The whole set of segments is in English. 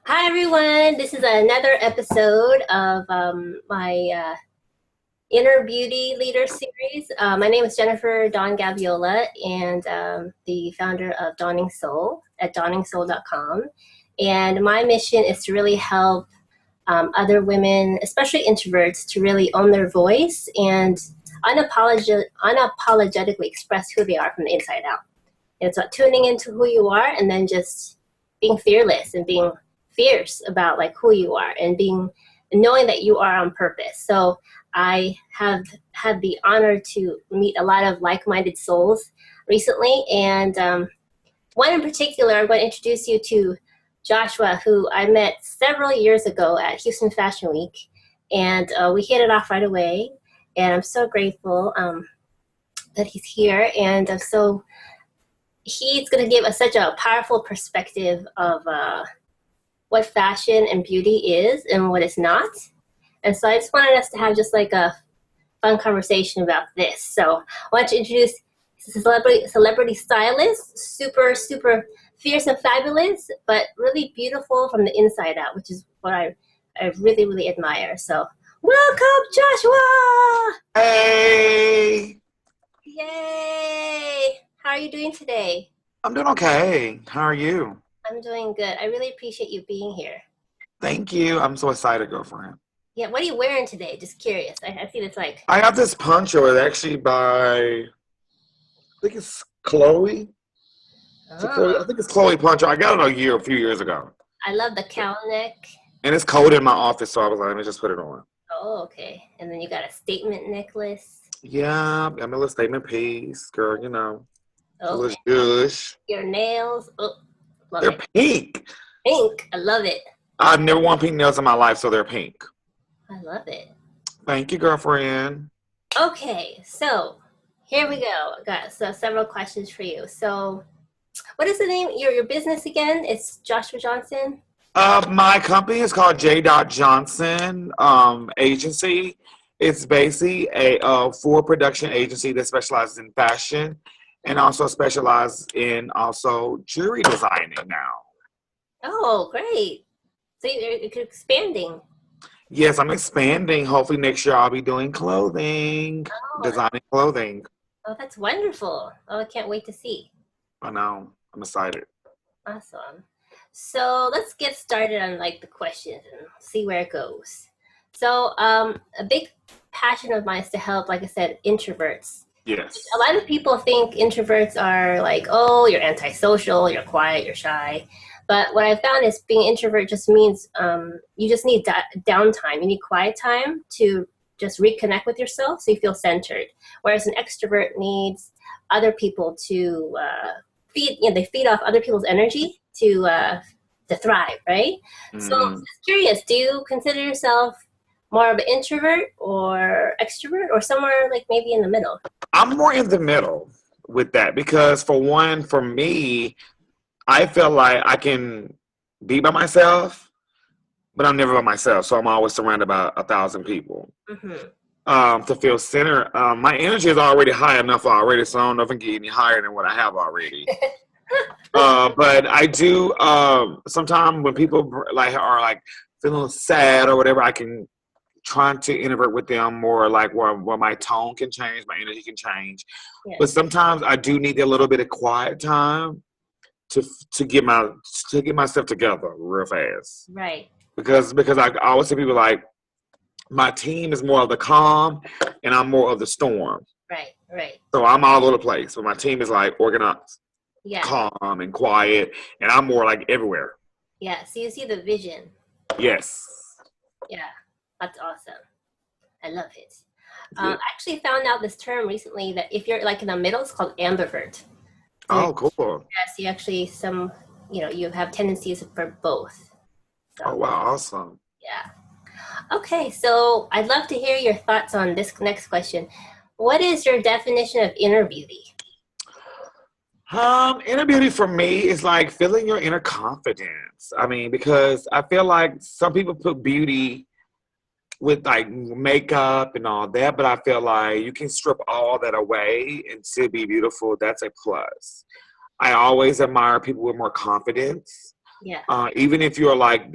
Hi everyone, this is another episode of my Inner Beauty Leader series. My name is Jennifer Dawn Gaviola and the founder of Dawning Soul at dawningsoul.com. And my mission is to really help other women, especially introverts, to really own their voice and unapologetically express who they are from the inside out. And it's about tuning into who you are and then just being fearless and being fierce about like who you are and being knowing that you are on purpose. So I have had the honor to meet a lot of like-minded souls recently, and one in particular, I'm going to introduce you to Joshua, who I met several years ago at Houston Fashion Week, and we hit it off right away. And I'm so grateful that he's here, and he's going to give us such a powerful perspective of what fashion and beauty is and what it's not. And so I just wanted us to have just like a fun conversation about this. So I want to introduce celebrity stylist, super fierce and fabulous, but really beautiful from the inside out, which is what I really admire. So welcome, Joshua! Hey, Yay! How are you doing today? I'm doing okay. How are you? I'm doing good. I really appreciate you being here. Thank you. I'm so excited, girlfriend. Yeah, what are you wearing today? Just curious. I see this like, I got this poncho. It's actually by, I think it's Chloe. I oh, think it's Chloe poncho. I got it a few years ago. I love the cow neck. And it's cold in my office, so I was like, let me just put it on. Oh, okay. And then you got a statement necklace. Yeah, got my little statement piece, girl, a Okay. little zhuzh. Your nails. Oh, love They're it. pink. Pink. I love it. I've never worn pink nails in my life, so they're pink. I love it. Thank you, girlfriend. Okay, so here we go. I got several questions for you. So, what is the name your business again? It's Joshua Johnson. My company is called J. Johnson Agency. It's basically a full production agency that specializes in fashion and also specializes in also jewelry designing now. Oh, great. So you're expanding. Yes, I'm expanding. Hopefully next year I'll be doing clothing, Oh, designing clothing. oh, that's wonderful. Oh, I can't wait to see. I know. I'm excited. Awesome. So let's get started on like the questions and see where it goes. So a big passion of mine is to help, like I said, introverts. Yes. A lot of people think introverts are like, oh, you're antisocial, you're quiet, you're shy. But what I've found is being introvert just means you just need downtime. You need quiet time to just reconnect with yourself so you feel centered. Whereas an extrovert needs other people to they feed off other people's energy to thrive, right? So I'm Mhm. just curious, do you consider yourself more of an introvert or extrovert or somewhere like maybe in the middle? I'm more in the middle with that because for one, for me, I feel like I can be by myself, but I'm never by myself. So I'm always surrounded by 1,000 people. Mm-hmm. To feel centered, my energy is already high enough already, so I don't know if I can get any higher than what I have already. But I do. Sometimes when people like are like feeling sad or whatever, I can try to interact with them more, like where my tone can change, my energy can change. Yeah. But sometimes I do need a little bit of quiet time to to get my to get myself together real fast. Right. Because I always see people like my team is more of the calm and I'm more of the storm. Right. Right. So I'm all over the place. But my team is like organized, Yeah. calm and quiet, and I'm more like everywhere. Yeah. So you see the vision. Yes. Yeah. That's awesome. I love it. Yeah. I actually found out this term recently that if you're like in the middle, it's called ambivert. So Oh, cool. yes, you actually you have tendencies for both. Oh, So wow. Awesome. yeah. Okay, so I'd love to hear your thoughts on this next question. What is your definition of inner beauty? Inner beauty for me is like feeling your inner confidence. I mean, because I feel like some people put beauty with like makeup and all that, but I feel like you can strip all that away and still be beautiful. That's a plus. I always admire people with more confidence. Yeah. Even if you're like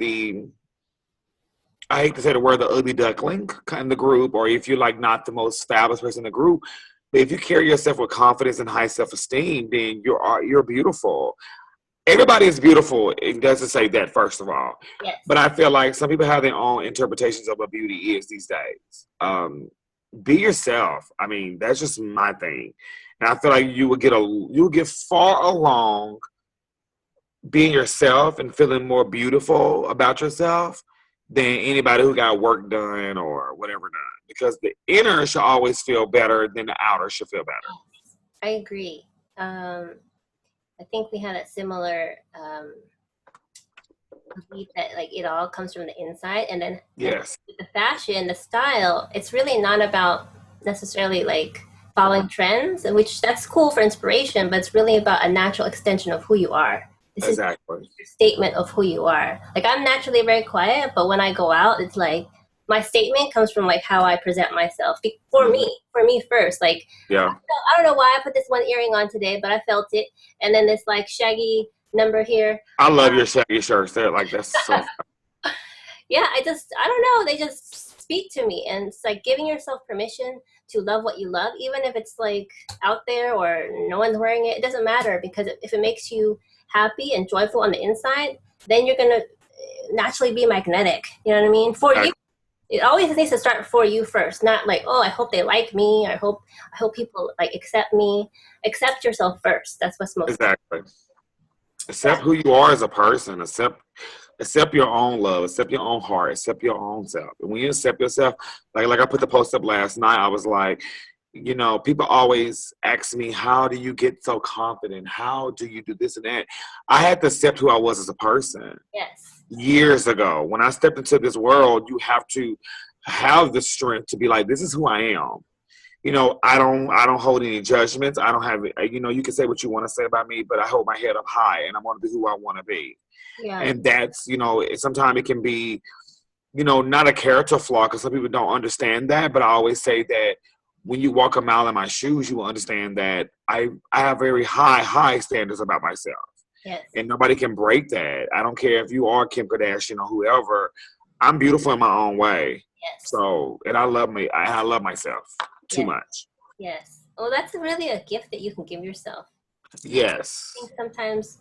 I hate to say the word, the ugly duckling kind of the group, or if you're like not the most fabulous person in the group, but if you carry yourself with confidence and high self-esteem, then you're beautiful. Everybody is beautiful. It doesn't say that, first of all. Yes. But I feel like some people have their own interpretations of what beauty is these days. Be yourself. I mean, that's just my thing. And I feel like you will get far along being yourself and feeling more beautiful about yourself than anybody who got work done or whatever done. Because the inner should always feel better than the outer should feel better. I agree. I think we had a similar belief that like it all comes from the inside, and then Yes. the fashion, the style, it's really not about necessarily like following trends, which that's cool for inspiration, but it's really about a natural extension of who you are. This is Exactly. your statement of who you are. Like I'm naturally very quiet, but when I go out, it's like my statement comes from like how I present myself. For me first. Like Yeah. I don't know why I put this one earring on today, but I felt it. And then this like shaggy number here. I love your shaggy shirts. They're like, that's so Yeah, I don't know. They just speak to me. And it's like giving yourself permission to love what you love, even if it's like out there or no one's wearing it. It doesn't matter, because if it makes you happy and joyful on the inside, then you're going to naturally be magnetic. You know what I mean? For you. It always needs to start for you first, not like, oh, I hope they like me. I hope people like accept me. Accept yourself first. That's what's most exactly. Accept who you are as a person. Accept your own love. Accept your own heart. Accept your own self. And when you accept yourself, like I put the post up last night, I was like, you know, people always ask me, how do you get so confident? How do you do this and that? I had to accept who I was as a person. Yes. Years ago, when I stepped into this world, you have to have the strength to be like, this is who I am. You know, I don't hold any judgments. I don't have, you know, you can say what you want to say about me, but I hold my head up high and I want to be who I want to be. Yeah. And that's, you know, sometimes it can be, you know, not a character flaw, because some people don't understand that. But I always say that when you walk a mile in my shoes, you will understand that I have very high standards about myself. Yes. And nobody can break that. I don't care if you are Kim Kardashian or whoever. I'm beautiful in my own way. Yes. So, and I love me. I love myself too much. Yes. Well, that's really a gift that you can give yourself. Yes. I think sometimes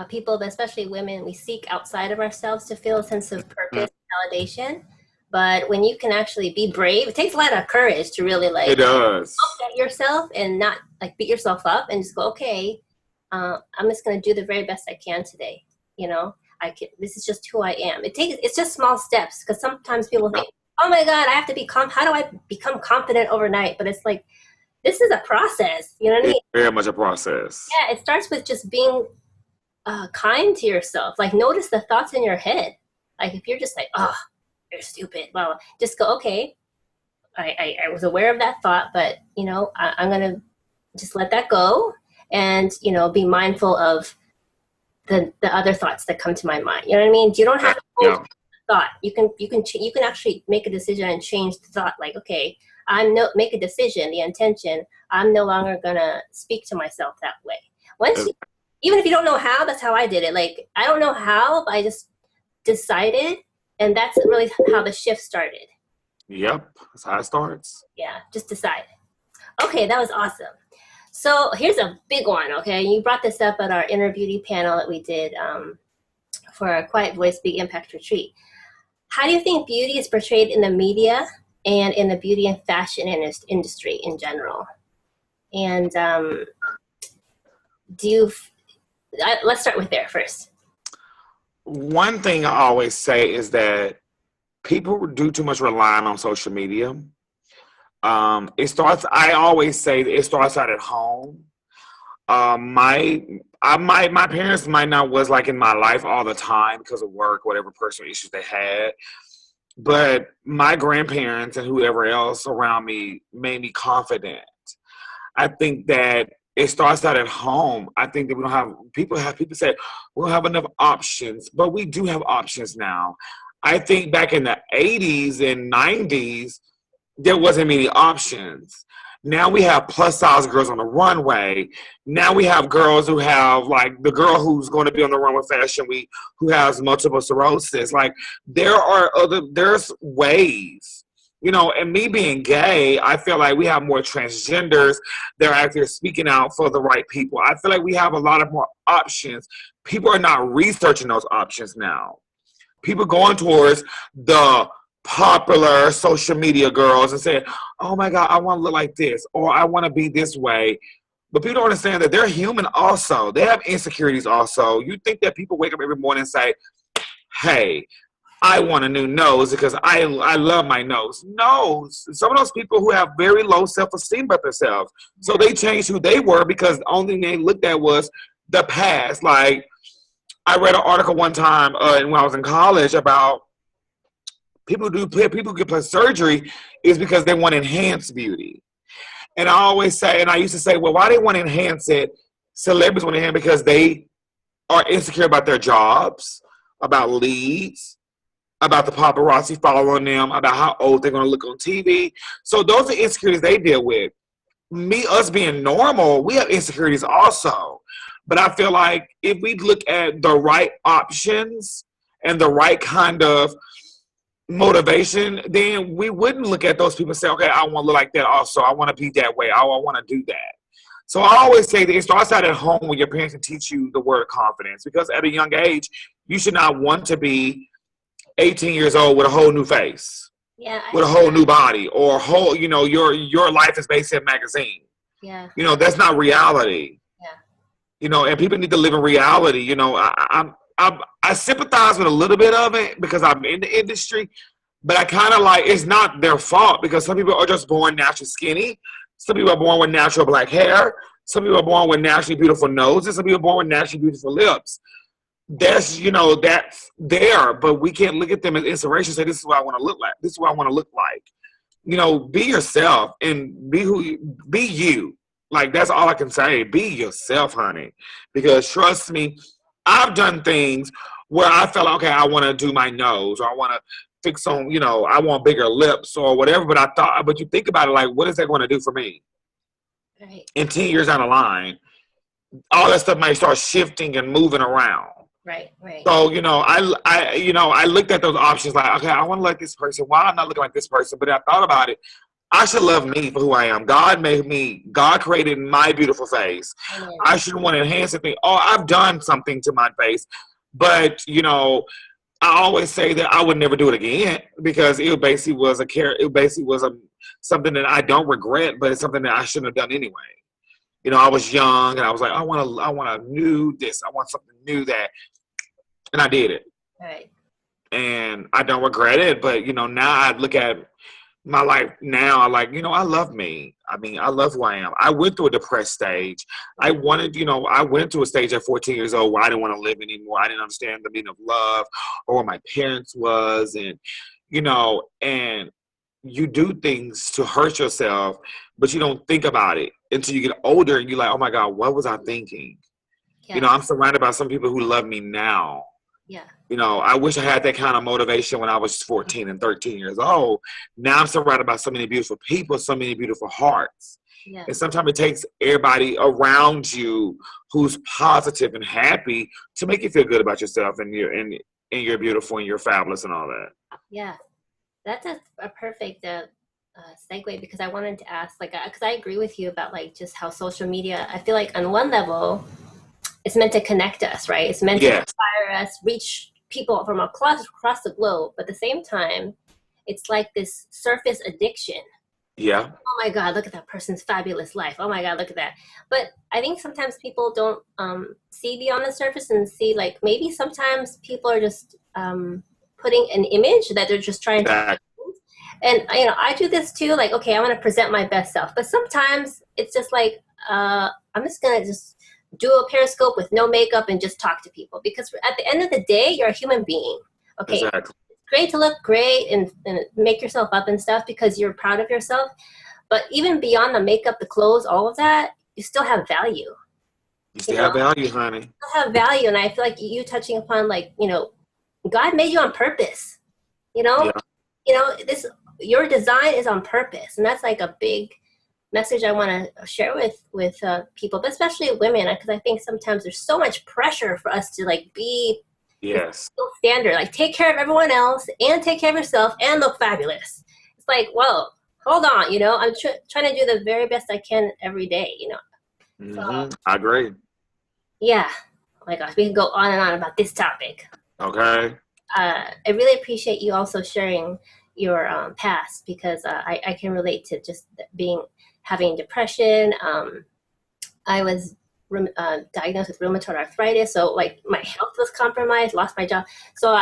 people, especially women, we seek outside of ourselves to feel a sense of purpose, validation. But when you can actually be brave, it takes a lot of courage to really like it does. look at yourself and not like beat yourself up and just go, okay, I'm just going to do the very best I can today. You know, this is just who I am. It's just small steps, because sometimes people think, oh my God, I have to how do I become confident overnight? But it's like, this is a process. You know what I mean? It's very much a process. Yeah, it starts with just being kind to yourself. Like, notice the thoughts in your head. Like, if you're just like, oh, you're stupid, well, just go, okay, I was aware of that thought, but, you know, I'm going to just let that go. And, you know, be mindful of the other thoughts that come to my mind. You know what I mean? You don't have to hold the thought. You can actually make a decision and change the thought. Like, okay, make a decision, the intention. I'm no longer gonna speak to myself that way. Even if you don't know how, that's how I did it. Like, I don't know how, but I just decided, and that's really how the shift started. Yep, that's how it starts. Yeah, just decide. Okay, that was awesome. So here's a big one, okay? You brought this up at our inner beauty panel that we did for our Quiet Voice Big Impact Retreat. How do you think beauty is portrayed in the media and in the beauty and fashion industry in general? And let's start with there first. One thing I always say is that people do too much relying on social media. I always say it starts out at home. My parents might not was like in my life all the time because of work, whatever personal issues they had. But my grandparents and whoever else around me made me confident. I think that it starts out at home. I think that we don't have people say we don't have enough options, but we do have options now. I think back in the 80s and 90s, there wasn't many options. Now we have plus size girls on the runway. Now we have girls who have like the girl who's going to be on the runway fashion week who has multiple sclerosis. Like there's ways, you know, and me being gay, I feel like we have more transgenders that are out there speaking out for the right people. I feel like we have a lot of more options. People are not researching those options now. People going towards the popular social media girls and saying, oh my God, I want to look like this, or I want to be this way. But people don't understand that they're human also. They have insecurities also. You think that people wake up every morning and say, hey, I want a new nose because I love my nose. No, some of those people who have very low self-esteem about themselves. So they changed who they were because the only thing they looked at was the past. Like, I read an article one time when I was in college about people get plastic surgery is because they want enhanced beauty. And I always say, and I used to say, well, why they want to enhance it? Celebrities want to enhance it because they are insecure about their jobs, about leads, about the paparazzi following them, about how old they're going to look on TV. So those are insecurities they deal with. Us being normal, we have insecurities also. But I feel like if we look at the right options and the right kind of motivation, then we wouldn't look at those people and say, okay, I want to look like that also. I want to be that way. I want to do that. So I always say that it starts out at home when your parents can teach you the word confidence, because at a young age, you should not want to be 18 years old with a whole new face, with a whole new body, or whole, you know, your life is based in a magazine. Yeah. You know, that's not reality. Yeah. You know, and people need to live in reality. You know, I sympathize with a little bit of it because I'm in the industry, but I kind of like, it's not their fault because some people are just born naturally skinny. Some people are born with natural black hair. Some people are born with naturally beautiful noses. Some people are born with naturally beautiful lips. That's, you know, that's there, but we can't look at them as inspiration and say, this is what I want to look like. This is what I want to look like. You know, be yourself and be you. Like, that's all I can say. Be yourself, honey. Because trust me, I've done things where I felt like, okay, I want to do my nose, or I want to fix on, you know, I want bigger lips or whatever. But you think about it, like, what is that going to do for me? Right. In 10 years down the line, all that stuff might start shifting and moving around. Right, right. So, you know, I looked at those options like, okay, I want to look like this person. Why am I not looking like this person? But I thought about it. I should love me for who I am. God made me. God created my beautiful face. I shouldn't want to enhance it. Oh, I've done something to my face. But, you know, I always say that I would never do it again because it basically was something that I don't regret, but it's something that I shouldn't have done anyway. You know, I was young and I was like, I want to new this. I want something new that, and I did it. Right. And I don't regret it, but, you know, now I look at my life now, I like, you know, I love me. I mean, I love who I am. I went through a depressed stage. I went to a stage at 14 years old where I didn't want to live anymore. I didn't understand the meaning of love or what my parents was. And, you know, and you do things to hurt yourself, but you don't think about it until you get older and you're like, oh my God, what was I thinking? Yeah. You know, I'm surrounded by some people who love me now. Yeah. You know, I wish I had that kind of motivation when I was 14 and 13 years old. Now I'm surrounded by so many beautiful people, so many beautiful hearts. Yeah. And sometimes it takes everybody around you who's positive and happy to make you feel good about yourself and you're beautiful and you're fabulous and all that. Yeah. That's a perfect segue, because I wanted to ask, like, because I agree with you about, like, just how social media, I feel like on one level, it's meant to connect us, right? It's meant to inspire us, reach people from across the globe. But at the same time, it's like this surface addiction. Yeah. Oh my God, look at that person's fabulous life. Oh my God, look at that. But I think sometimes people don't see beyond the surface and see, like, maybe sometimes people are just putting an image that they're just trying to. And, you know, I do this too. Like, okay, I want to present my best self. But sometimes it's just like, I'm just going to just do a Periscope with no makeup and just talk to people. Because at the end of the day, you're a human being. Okay, exactly. It's great to look great and make yourself up and stuff because you're proud of yourself. But even beyond the makeup, the clothes, all of that, you still have value. You still have value, honey. You still have value. And I feel like you touching upon, like, you know, God made you on purpose. You know, you know, your design is on purpose. And that's like a big message I want to share with people, but especially women, because I think sometimes there's so much pressure for us to like be this Yes. standard, like take care of everyone else and take care of yourself and look fabulous. It's like, well, hold on, I'm trying to do the very best I can every day. So I agree. yeah, oh my gosh, we can go on and on about this topic. Okay. I really appreciate you also sharing your past, because I can relate to just having depression. I was diagnosed with rheumatoid arthritis, so like my health was compromised, lost my job. So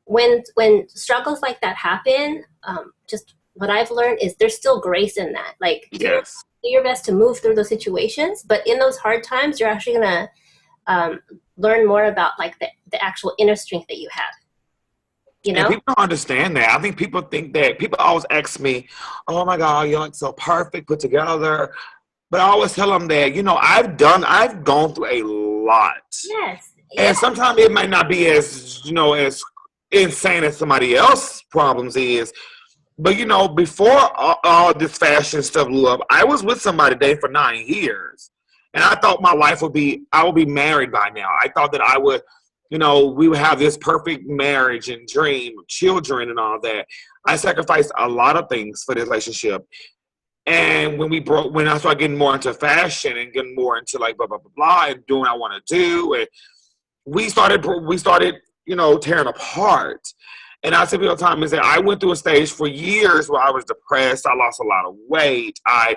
when struggles like that happen, just what I've learned is there's still grace in that. Like, Yes. do your best to move through those situations, but in those hard times, you're actually gonna learn more about like the actual inner strength that you have. And people don't understand that. I think people think that people always ask me, "Oh my God, you're like so perfect, put together." But I always tell them that, I've gone through a lot. Yes. And sometimes it might not be as, as insane as somebody else's problems is. But, before all this fashion stuff blew up, I was with somebody today for 9 years. And I thought my life I would be married by now. I thought that I would, we would have this perfect marriage and dream, children and all that. I sacrificed a lot of things for this relationship. And when I started getting more into fashion and getting more into like blah, blah, blah, blah, and doing what I want to do, and we started, tearing apart. And I say all the time is that I went through a stage for years where I was depressed. I lost a lot of weight. I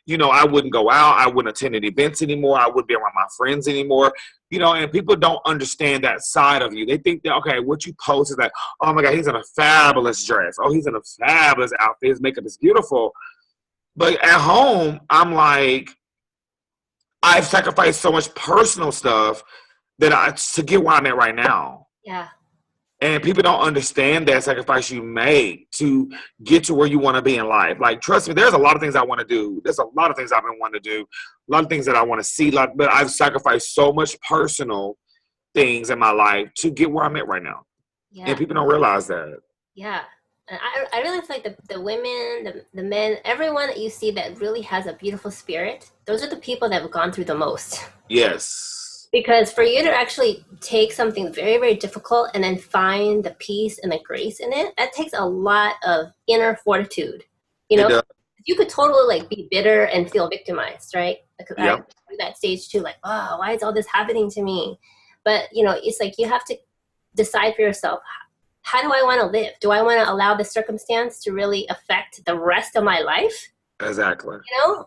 wouldn't go out. I wouldn't attend any events anymore. I wouldn't be around my friends anymore. And people don't understand that side of you. They think that, okay, what you post is that, oh my God, he's in a fabulous dress. Oh, he's in a fabulous outfit. His makeup is beautiful. But at home, I'm like, I've sacrificed so much personal stuff to get where I'm at right now. Yeah. And people don't understand that sacrifice you made to get to where you want to be in life. Like, trust me, there's a lot of things I want to do. There's a lot of things I've been wanting to do. A lot of things that I want to see. But I've sacrificed so much personal things in my life to get where I'm at right now. Yeah. And people don't realize that. Yeah. And I really feel like the women, the men, everyone that you see that really has a beautiful spirit, those are the people that have gone through the most. Yes. Because for you to actually take something very, very difficult and then find the peace and the grace in it, that takes a lot of inner fortitude. You could totally like be bitter and feel victimized, right? Because I went through that stage too, like, oh, why is all this happening to me? But it's like you have to decide for yourself, how do I want to live? Do I want to allow this circumstance to really affect the rest of my life? Exactly.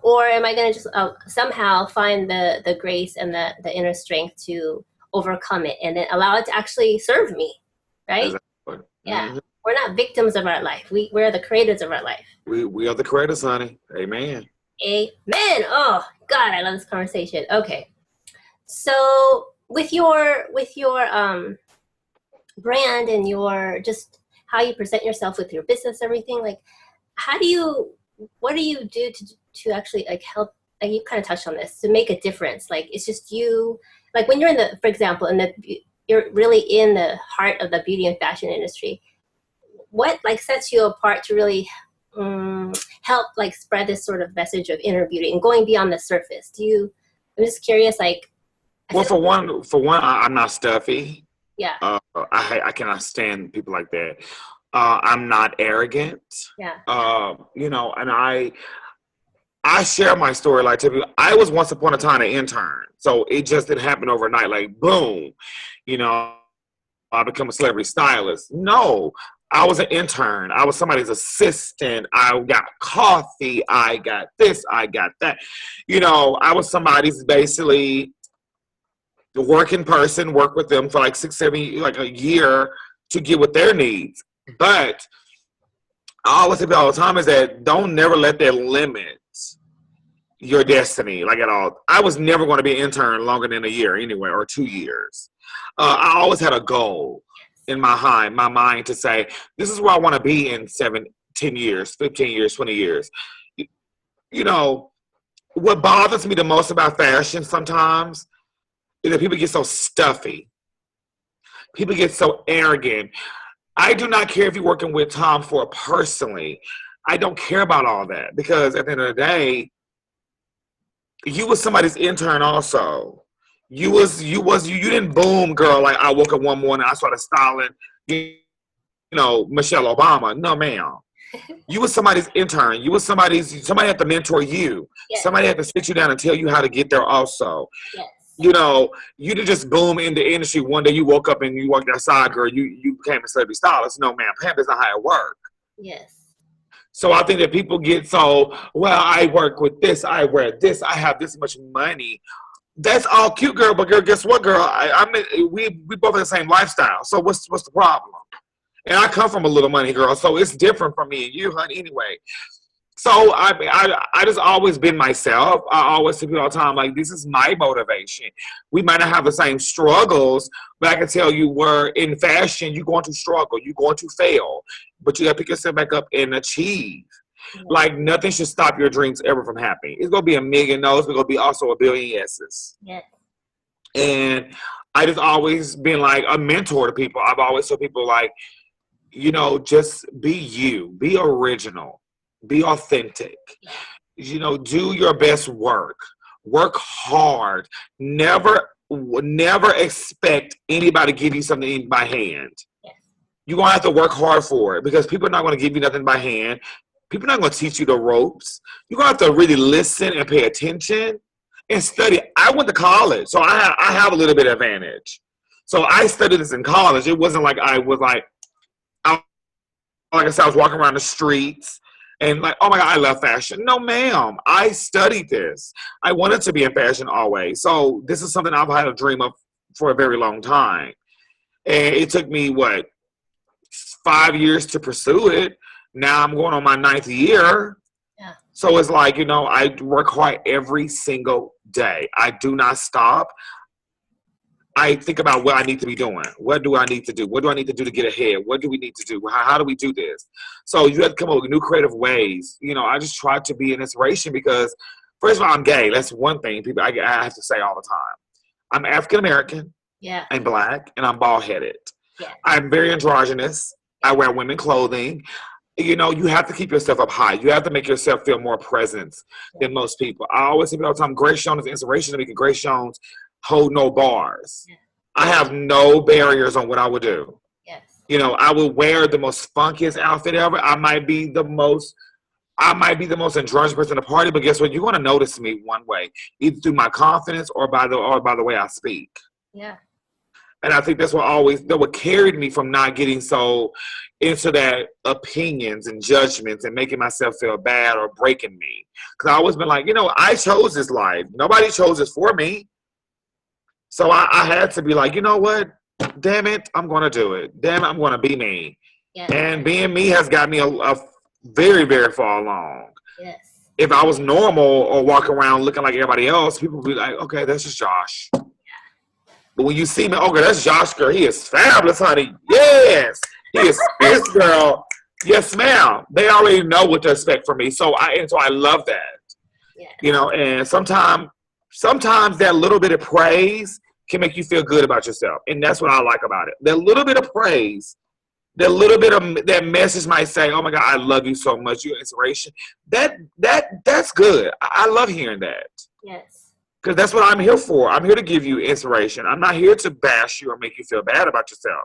Or am I going to just somehow find the grace and the inner strength to overcome it and then allow it to actually serve me, right? Exactly. Yeah. Mm-hmm. We're not victims of our life. We're the creators of our life. We are the creators, honey. Amen. Amen. Oh God, I love this conversation. Okay. So with your brand and your just how you present yourself with your business, everything, like what do you do to actually like help, like you kind of touched on this, to make a difference? Like it's just you, like when you're for example, you're really in the heart of the beauty and fashion industry, what like sets you apart to really help like spread this sort of message of inner beauty and going beyond the surface? I'm just curious, like. Well, for one, I'm not stuffy. Yeah. I cannot stand people like that. I'm not arrogant. Yeah. And I share my story like to people. I was once upon a time an intern, so it just didn't happen overnight. Like boom, I become a celebrity stylist. No, I was an intern. I was somebody's assistant. I got coffee. I got this. I got that. I was somebody's basically the working person. Work with them for like 6, 7, like a year to get what their needs. But I always say all the time is that don't never let that limit your destiny, like at all. I was never going to be an intern longer than a year anyway, or 2 years. I always had a goal in my mind to say, this is where I want to be in 7, 10 years, 15 years, 20 years. What bothers me the most about fashion sometimes is that people get so stuffy. People get so arrogant. I do not care if you're working with Tom Ford personally. I don't care about all that because at the end of the day, you was somebody's intern also. You didn't boom, girl. Like I woke up one morning, I started styling, Michelle Obama. No, ma'am. You was somebody's intern. You was somebody had to mentor you. Yes. Somebody had to sit you down and tell you how to get there also. Yes. You didn't just boom in the industry one day. You woke up and you walked outside, girl. You became a celebrity stylist. No, ma'am. Pam, that's not how it works. Yes. So I think that people get so, well, I work with this, I wear this, I have this much money. That's all cute, girl. But girl, guess what, girl? We both have the same lifestyle. So what's the problem? And I come from a little money, girl. So it's different from me and you, honey. Anyway. So I just always been myself. I always tell people all the time, like, this is my motivation. We might not have the same struggles, but I can tell you, we're in fashion, you're going to struggle, you're going to fail, but you got to pick yourself back up and achieve. Mm-hmm. Like, nothing should stop your dreams ever from happening. It's going to be a million no's, but it's going to be also a billion yeses. Yes. And I just always been like a mentor to people. I've always told people, like, just be you, be original. Be authentic. Do your best work. Work hard. Never expect anybody to give you something by hand. Yes. You're going to have to work hard for it because people are not going to give you nothing by hand. People are not going to teach you the ropes. You're going to have to really listen and pay attention and study. I went to college, so I have a little bit of advantage. So I studied this in college. It wasn't like I was like I said, I was walking around the streets and like, oh my God, I love fashion. No, ma'am. I studied this. I wanted to be in fashion always. So this is something I've had a dream of for a very long time. And it took me, 5 years to pursue it. Now I'm going on my 9th year. Yeah. So it's like, I work hard every single day. I do not stop. I think about what I need to be doing. What do I need to do? What do I need to do to get ahead? What do we need to do? How do we do this? So you have to come up with new creative ways. I just try to be an inspiration because, first of all, I'm gay. That's one thing people I have to say all the time. I'm African-American. Yeah. I'm Black, and I'm bald-headed. Yeah. I'm very androgynous. I wear women clothing. You have to keep yourself up high. You have to make yourself feel more presence than most people. I always say all the time, Grace Jones is inspiration to me because Grace Jones hold no bars. Yeah. I have no barriers on what I would do. Yes. I would wear the most funkiest outfit ever. I might be the most androgynous person at the party, but guess what? You're going to notice me one way, either through my confidence or by the way I speak. Yeah. And I think that's what carried me from not getting so into that opinions and judgments and making myself feel bad or breaking me. Because I always been like, I chose this life. Nobody chose this for me. So I had to be like, you know what? Damn it, I'm going to do it. Damn it, I'm going to be me. Yes. And being me has got me a very, very far along. Yes. If I was normal or walking around looking like everybody else, people would be like, okay, that's just Josh. Yeah. But when you see me, okay, that's Josh, girl. He is fabulous, honey. Yes. He is fierce, girl. Yes, ma'am. They already know what to expect from me. So I love that. Yeah. And sometimes that little bit of praise can make you feel good about yourself. And that's what I like about it. That little bit of praise, that little bit of that message might say, oh my God, I love you so much. You're inspiration. That's good. I love hearing that. Yes. Because that's what I'm here for. I'm here to give you inspiration. I'm not here to bash you or make you feel bad about yourself.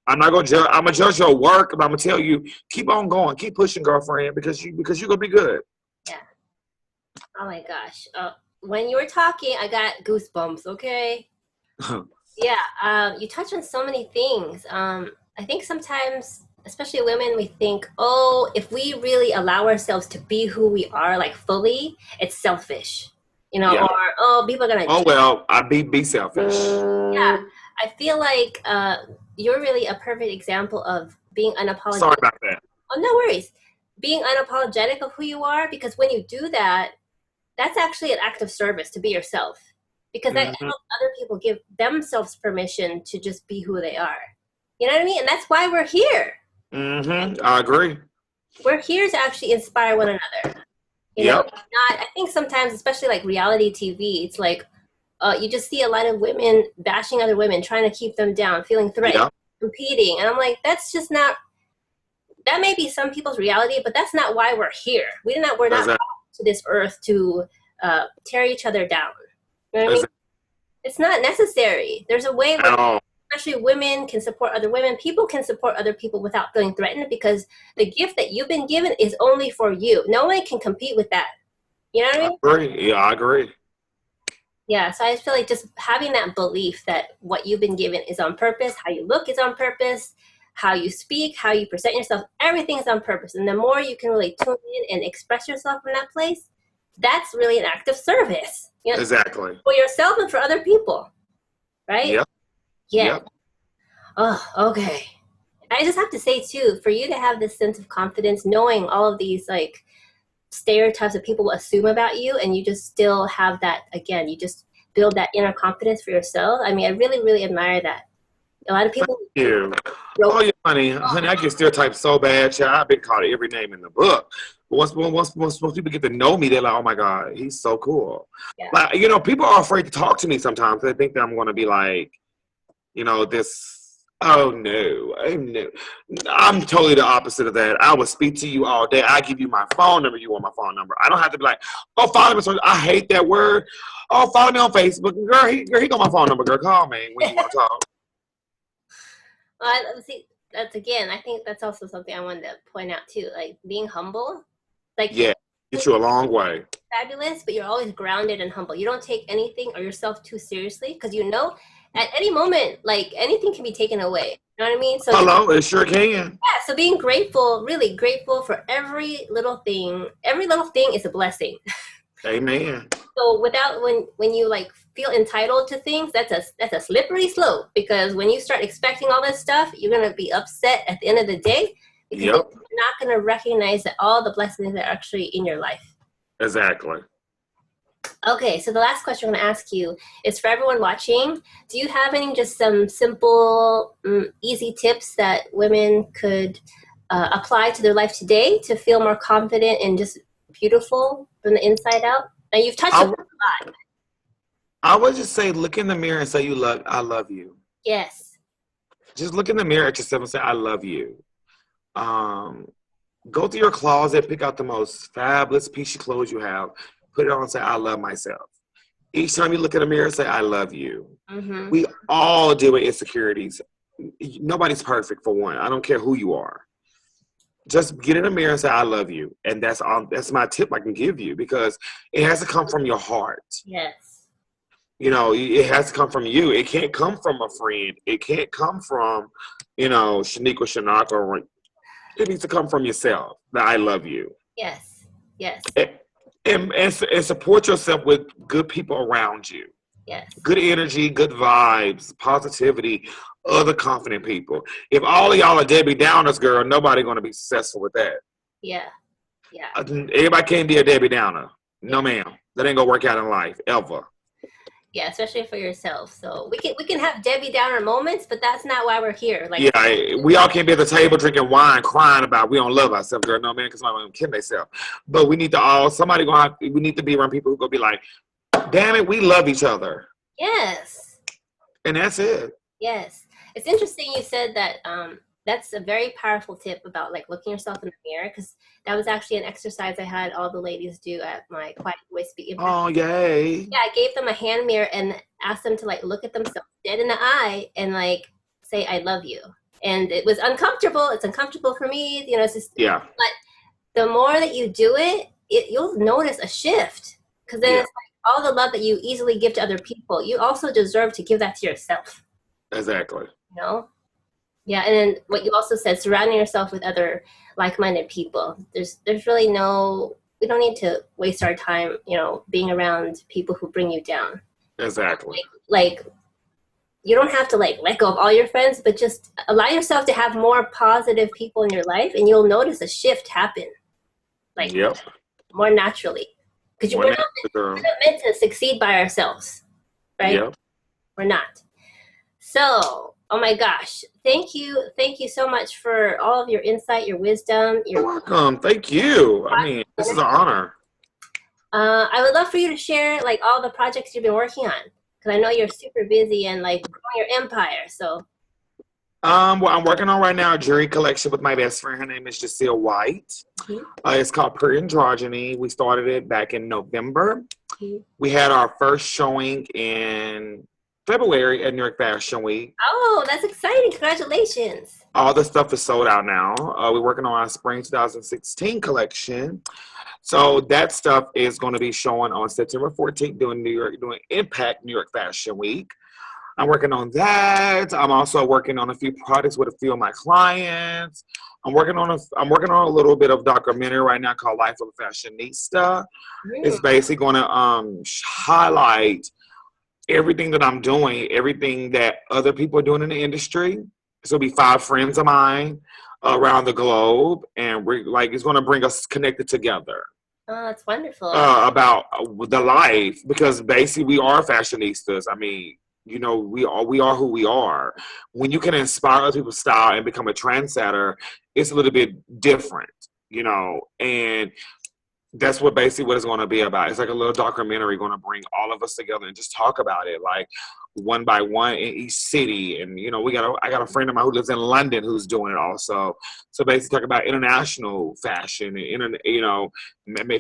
I'm not going to judge. I'm going to judge your work, but I'm going to tell you, keep on going. Keep pushing, girlfriend, because you're going to be good. Yeah. Oh my gosh. When you were talking, I got goosebumps, okay? Yeah, you touch on so many things. I think sometimes, especially women, we think, oh, if we really allow ourselves to be who we are, like fully, it's selfish. Yeah. Or, oh, people are going to... Oh, well, I be selfish. Yeah, I feel like you're really a perfect example of being unapologetic. Sorry about that. Oh, no worries. Being unapologetic of who you are, because when you do that, that's actually an act of service to be yourself, because that helps other people give themselves permission to just be who they are. You know what I mean? And that's why we're here. I agree. We're here to actually inspire one another. I think sometimes, especially like reality TV, it's like you just see a lot of women bashing other women, trying to keep them down, feeling threatened, competing. And I'm like, that's just not, that may be some people's reality, but that's not why we're here. We're not to this earth to tear each other down. You know what I mean? It's not necessary. There's a way where especially women can support other women. People can support other people without feeling threatened, because the gift that you've been given is only for you. No one can compete with that. You know what I mean? I agree. Yeah, I agree. Yeah, so I just feel like just having that belief that what you've been given is on purpose, how you look is on purpose, how you speak, how you present yourself, everything is on purpose. And the more you can really tune in and express yourself from that place, that's really an act of service. You know, Exactly. for yourself and for other people, right? Yep. Yeah. Yep. Oh, okay. I just have to say too, for you to have this sense of confidence, knowing all of these like stereotypes that people assume about you, and you just still have that, again, you just build that inner confidence for yourself. I mean, I really, really admire that. A lot of people. Thank you. Oh, yeah, honey, I get stereotyped so bad. Child. I've been called every name in the book. But once people get to know me, they're like, "Oh my God, he's so cool." Yeah. Like, you know, people are afraid to talk to me sometimes. They think that I'm going to be like, you know, this. Oh no, I'm totally the opposite of that. I will speak to you all day. I give you my phone number. You want my phone number? I don't have to be like, oh, follow me. I hate that word. Oh, follow me on Facebook. Girl, he got my phone number. Girl, call me when you want to talk. See, that's again, I think that's also something I wanted to point out too. Like being humble, like Yeah, get you a long way. Fabulous, but you're always grounded and humble. You don't take anything or yourself too seriously, because you know at any moment, like anything can be taken away. You know what I mean? So Hello, it sure can. yeah, so being grateful, really grateful for every little thing. Every little thing is a blessing. Amen. So without when you like feel entitled to things, that's a slippery slope, because when you start expecting all this stuff, you're gonna be upset at the end of the day, because you're not gonna recognize that all the blessings are actually in your life. Exactly. Okay, so the last question I'm going to ask you is for everyone watching. Do you have any just some simple, easy tips that women could apply to their life today to feel more confident and just beautiful from the inside out? Now, you've touched on a lot. I would just say, look in the mirror and say, I love you. Yes. Just look in the mirror at yourself and say, I love you. Go through your closet, pick out the most fabulous piece of clothes you have, put it on and say, I love myself. Each time you look in the mirror, say, I love you. Mm-hmm. We all deal with insecurities. Nobody's perfect, for one. I don't care who you are. Just get in the mirror and say, I love you. And that's my tip I can give you, because it has to come from your heart. Yes. You know, it has to come from you. It can't come from a friend. It can't come from, you know, Shaniqua, Shanaka, or it needs to come from yourself, that I love you. Yes. Yes. And support yourself with good people around you. Yes. Good energy, good vibes, positivity, other confident people. If all of y'all are Debbie Downers, girl, nobody going to be successful with that. Yeah. Yeah. Everybody can't be a Debbie Downer. No, ma'am. That ain't going to work out in life, ever. Yeah, especially for yourself. So we can have Debbie Downer moments, but that's not why we're here. Like, yeah, we all can't be at the table drinking wine, crying about we don't love ourselves, girl. No, man, because somebody's gonna kill themselves. But we need to we need to be around people who gonna be like, damn it, we love each other. Yes. And that's it. Yes. It's interesting you said that. That's a very powerful tip about like looking yourself in the mirror, because that was actually an exercise I had all the ladies do at my Quiet Voice Speaking. Oh, yay. Yeah, I gave them a hand mirror and asked them to like look at themselves dead in the eye and like say, I love you. And it was uncomfortable. It's uncomfortable for me. You know, it's just, yeah. But the more that you do it, you'll notice a shift, because then it's like all the love that you easily give to other people, you also deserve to give that to yourself. Exactly. You know? Yeah, and then what you also said, surrounding yourself with other like-minded people. There's really we don't need to waste our time, you know, being around people who bring you down. Exactly. Like you don't have to like let go of all your friends, but just allow yourself to have more positive people in your life, and you'll notice a shift happen. Like more naturally. Because we're not meant to succeed by ourselves. Right? Yep. We're not. So, oh my gosh. Thank you so much for all of your insight, your wisdom. You're welcome. Thank you. I mean, this is an honor. I would love for you to share like all the projects you've been working on, because I know you're super busy and like growing your empire. So well, I'm working on right now a jewelry collection with my best friend. Her name is Jacille White. Mm-hmm. It's called Pure Androgyny. We started it back in November. We had our first showing in February at New York Fashion Week. Oh, that's exciting. Congratulations. All the stuff is sold out now. We're working on our spring 2016 collection. So that stuff is going to be showing on September 14th doing Impact New York Fashion Week. I'm working on that. I'm also working on a few projects with a few of my clients. I'm working on a little bit of documentary right now called Life of a Fashionista. It's basically going to highlight everything that I'm doing, everything that other people are doing in the industry. So it'll be 5 friends of mine around the globe, and it's going to bring us connected together. Oh, that's wonderful. About the life, because basically we are fashionistas. I mean, you know, we are who we are. When you can inspire other people's style and become a trendsetter, it's a little bit different, you know, and that's what it's going to be about. It's like a little documentary going to bring all of us together and just talk about it, like one by one in each city. And, you know, I got a friend of mine who lives in London who's doing it also. So basically talk about international fashion, and, you know,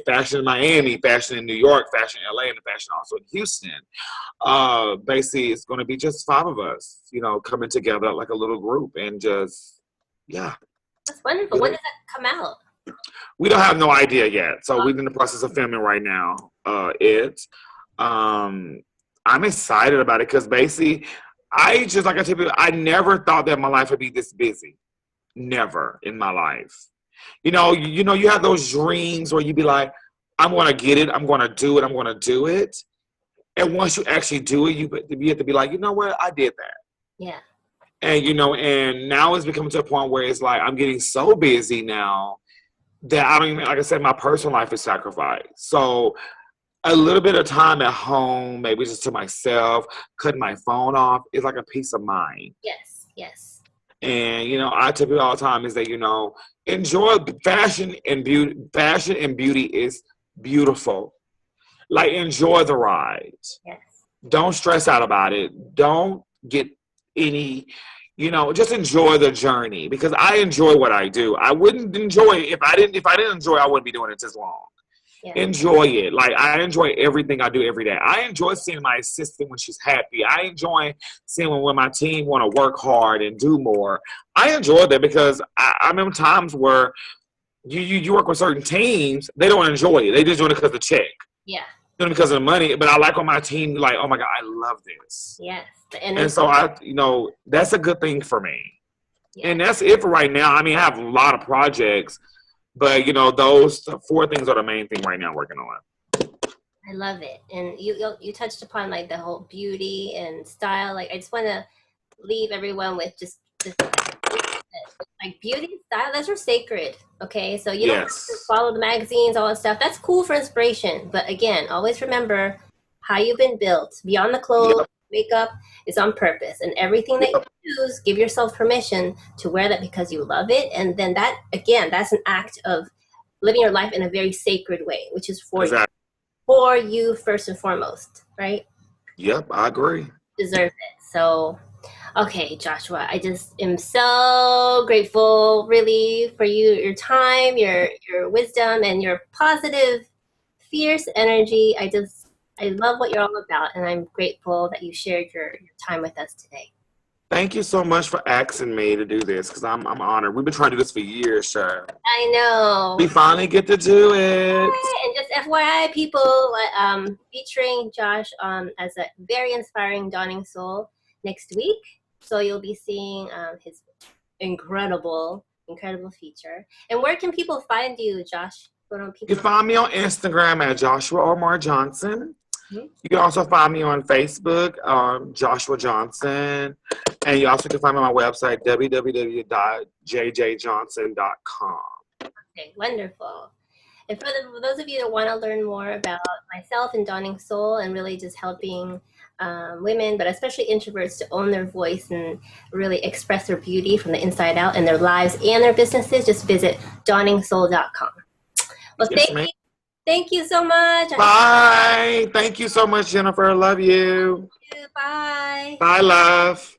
fashion in Miami, fashion in New York, fashion in LA, and fashion also in Houston. Basically it's going to be just 5 of us, you know, coming together like a little group and just, yeah. That's wonderful. When does that come out? We don't have no idea yet. So we're in the process of filming right now. I'm excited about it because basically I tell people, I never thought that my life would be this busy. Never in my life. You know, you have those dreams where you be like, I'm going to get it. I'm going to do it. I'm going to do it. And once you actually do it, you have to be like, you know what? I did that. Yeah. And, you know, and now it's becoming to a point where it's like, I'm getting so busy now that I don't even, like I said, my personal life is sacrificed. So a little bit of time at home, maybe just to myself, cutting my phone off, is like a peace of mind. Yes, yes. And, you know, I tell people all the time is that, you know, enjoy fashion and beauty. Fashion and beauty is beautiful. Like, enjoy the ride. Yes. Don't stress out about it. Don't get any, you know, just enjoy the journey, because I enjoy what I do. I wouldn't enjoy it if I didn't enjoy it, I wouldn't be doing it this long. Yeah. Enjoy it. Like, I enjoy everything I do every day. I enjoy seeing my assistant when she's happy. I enjoy seeing when my team want to work hard and do more. I enjoy that because I remember times where you work with certain teams, they don't enjoy it. They just doing it because of the check. Yeah. Doing it because of the money. But I like on my team, like, oh my God, I love this. Yes. And so that's a good thing for me. Yeah. And that's it for right now. I mean, I have a lot of projects, but you know, those 4 things are the main thing right now working on. I love it. And you touched upon like the whole beauty and style. Like, I just want to leave everyone with just like beauty and style, those are sacred. Okay. So you don't have to follow the magazines, all that stuff. That's cool for inspiration. But again, always remember how you've been built. Beyond the clothes, makeup is on purpose. And everything that you choose, give yourself permission to wear that because you love it. And then that, again, that's an act of living your life in a very sacred way, which is for you first and foremost, right? Yep, I agree. Deserve it. So, okay, Joshua, I just am so grateful, really, for your time, your wisdom, and your positive, fierce energy. I love what you're all about, and I'm grateful that you shared your time with us today. Thank you so much for asking me to do this, because I'm honored. We've been trying to do this for years, Sharon. I know. We finally get to do it. And just FYI, people, featuring Josh as a very inspiring Dawning Soul next week. So you'll be seeing his incredible feature. And where can people find you, Josh? You can find me on Instagram at Joshua Omar Johnson. Mm-hmm. You can also find me on Facebook, Joshua Johnson. And you also can find me on my website, www.jjjohnson.com. Okay, wonderful. And for those of you that want to learn more about myself and Dawning Soul and really just helping women, but especially introverts, to own their voice and really express their beauty from the inside out in their lives and their businesses, just visit dawningsoul.com. Well, thank you so much. Bye. Thank you so much, Jennifer. I love you. Bye. Bye, love.